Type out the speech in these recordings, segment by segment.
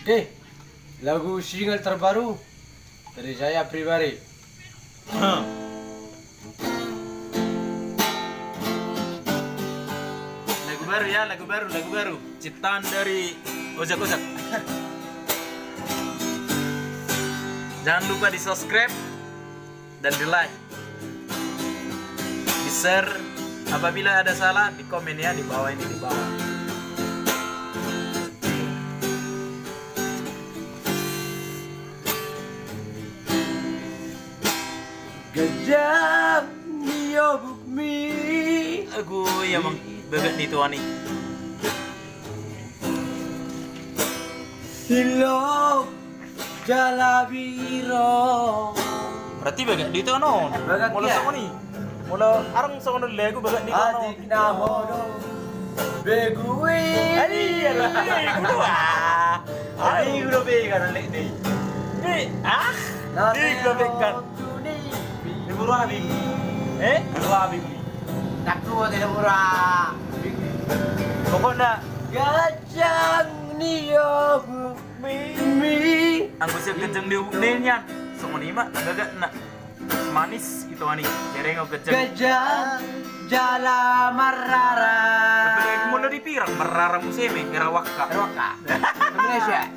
Oke, lagu single terbaru dari saya pribadi. Lagu baru. Ciptaan dari Ojak. Jangan lupa di subscribe dan di like, di share. Apabila ada salah di komen ya di bawah ini di bawah. Gajah niobuk mi. Aku ya mang bebek nih tuan nih. Hilok jalabiro. Berarti bebek di tuan non. Bebek Mula ya? sama nih. Mula arang sama dulu aku bebek di tuan. Adik nahodo begui. Adi udah pegang lek nih. Di bebek kan. Di buru habis. Buru habis. Tak keluar dari murah. Pokoknya Gajah niobuk mi. anggo siap kenceng di uknenya. Sama nih mak agak nak manis itu ani. Dereng kenceng. Gajah jala marara. Tapi mau di pirang merara museme Kerawaka. Indonesia.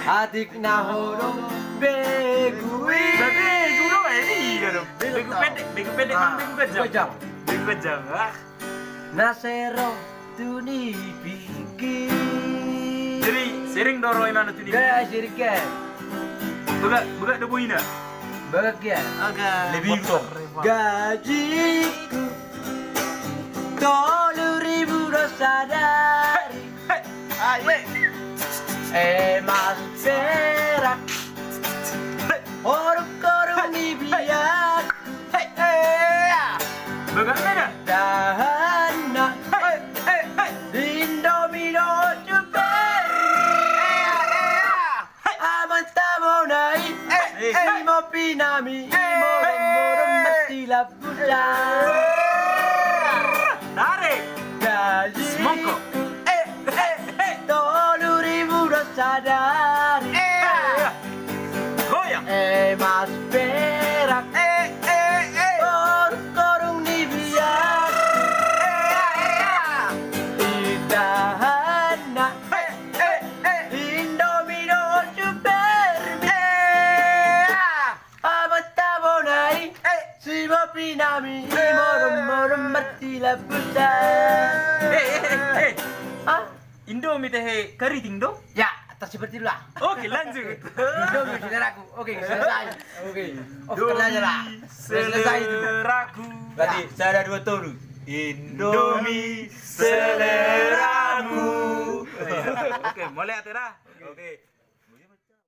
Adik nahodo begui. Tapi guru ini kan. Begu pendek kan begu kejam. Begu kejam. Nasero tuni pikir. Jadi sering dorong mana tuh di. Gaya sirke. Buka debu ina. Bagian. Agak lebih besar. Gajiku 10.000 dosa dari emas perak. Orang-orang dibiak. Bagaimana? Dahana Indomino Super Amantamonai Imo pinami Imo remorem matila puja Tarik. Gaji Semongko. 10.000 dosa dari Goyang. emas perak. Korung dibiak. Idahana Indomino Super Amantamonai Simo pinami Morem matila puja. Hah? Indomie teh keriting dong. Ya, seperti itulah. Oke, lanjut. Indomie seleraku. Oke, selesai. Oke. Oke, aja lah. Selesai itu. Seleraku. Berarti saya ada 2 toru. Indomie seleraku. Oke, mulai atuh dah. Oke.